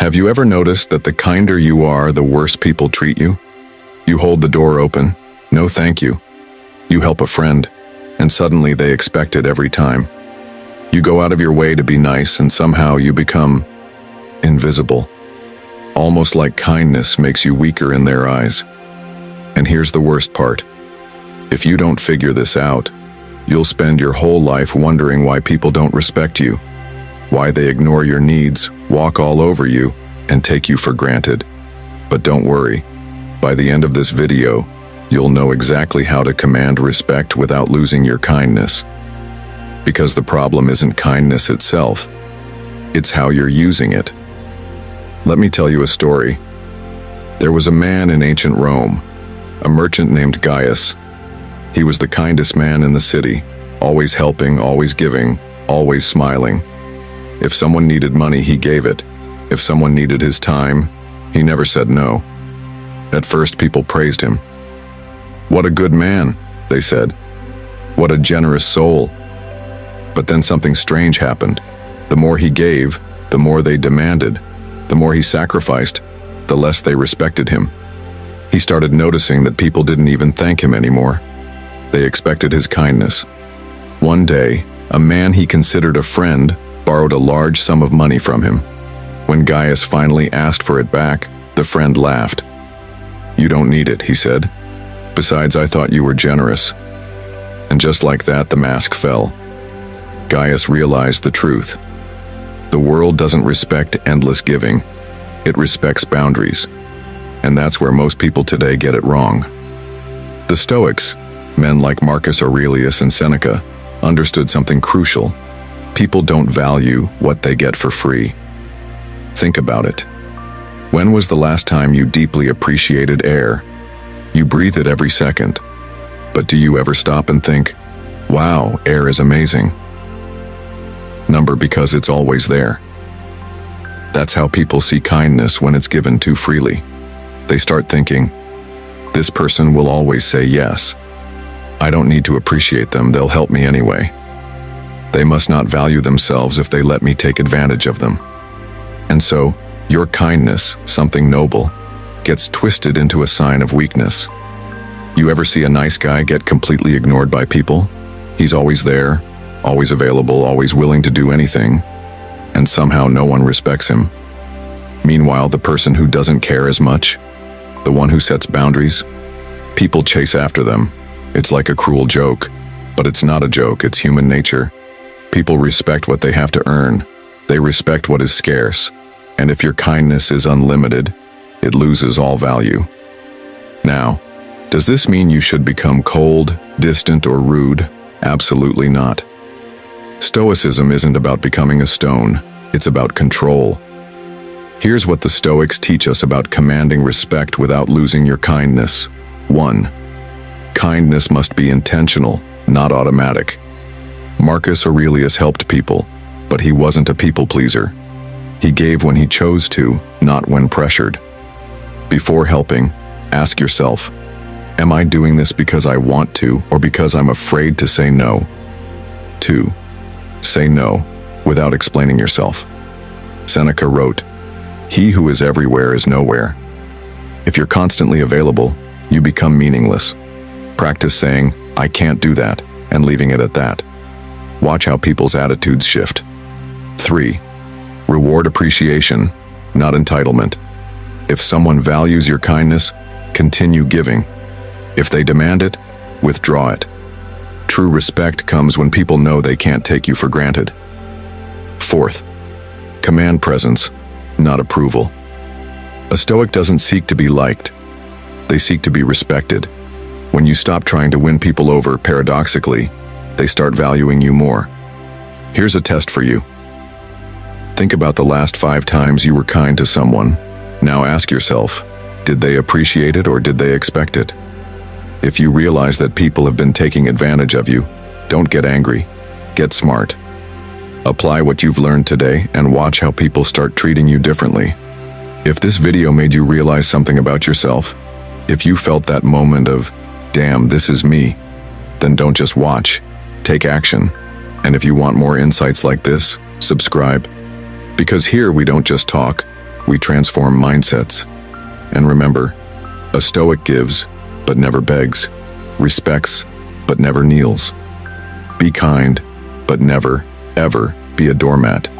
Have you ever noticed that the kinder you are, the worse people treat you? You hold the door open, no thank you. You help a friend, and suddenly they expect it every time. You go out of your way to be nice, and somehow you become invisible. Almost like kindness makes you weaker in their eyes. And here's the worst part. If you don't figure this out, you'll spend your whole life wondering why people don't respect you, why they ignore your needs, walk all over you, and take you for granted. But don't worry, by the end of this video, you'll know exactly how to command respect without losing your kindness. Because the problem isn't kindness itself, it's how you're using it. Let me tell you a story. There was a man in ancient Rome, a merchant named Gaius. He was the kindest man in the city, always helping, always giving, always smiling. If someone needed money, he gave it. If someone needed his time, he never said no. At first, people praised him. "What a good man," they said. "What a generous soul." But then something strange happened. The more he gave, the more they demanded. The more he sacrificed, the less they respected him. He started noticing that people didn't even thank him anymore. They expected his kindness. One day, a man he considered a friend borrowed a large sum of money from him. When Gaius finally asked for it back, the friend laughed. "You don't need it," he said. "Besides, I thought you were generous." And just like that, the mask fell. Gaius realized the truth. The world doesn't respect endless giving. It respects boundaries. And that's where most people today get it wrong. The Stoics, men like Marcus Aurelius and Seneca, understood something crucial. People don't value what they get for free. Think about it. When was the last time you deeply appreciated air? You breathe it every second. But do you ever stop and think, wow, air is amazing? Because it's always there. That's how people see kindness when it's given too freely. They start thinking, this person will always say yes. I don't need to appreciate them, they'll help me anyway. They must not value themselves if they let me take advantage of them. And so, your kindness, something noble, gets twisted into a sign of weakness. You ever see a nice guy get completely ignored by people? He's always there, always available, always willing to do anything, and somehow no one respects him. Meanwhile, the person who doesn't care as much, the one who sets boundaries, people chase after them. It's like a cruel joke, but it's not a joke, it's human nature. People respect what they have to earn. They respect what is scarce. And if your kindness is unlimited, it loses all value. Now, does this mean you should become cold, distant, or rude? Absolutely not. Stoicism isn't about becoming a stone, it's about control. Here's what the Stoics teach us about commanding respect without losing your kindness. 1. Kindness must be intentional, not automatic. Marcus Aurelius helped people, but he wasn't a people pleaser. He gave when he chose to, not when pressured. Before helping, ask yourself, am I doing this because I want to or because I'm afraid to say no? 2. Say no without explaining yourself. Seneca wrote, "He who is everywhere is nowhere." If you're constantly available, you become meaningless. Practice saying, "I can't do that," and leaving it at that. Watch how people's attitudes shift. 3. Reward appreciation, not entitlement. If someone values your kindness, continue giving. If they demand it, withdraw it. True respect comes when people know they can't take you for granted. 4th, command presence, not approval. A Stoic doesn't seek to be liked. They seek to be respected. When you stop trying to win people over, paradoxically, they start valuing you more. Here's a test for you. Think about the last 5 times you were kind to someone. Now ask yourself, did they appreciate it or did they expect it? If you realize that people have been taking advantage of you, don't get angry. Get smart. Apply what you've learned today and watch how people start treating you differently. If this video made you realize something about yourself, if you felt that moment of, damn, this is me, then don't just watch, take action. And if you want more insights like this, subscribe. Because here we don't just talk, We transform mindsets. And remember, a Stoic gives, but never begs, respects, but never kneels. Be kind, but never, ever be a doormat.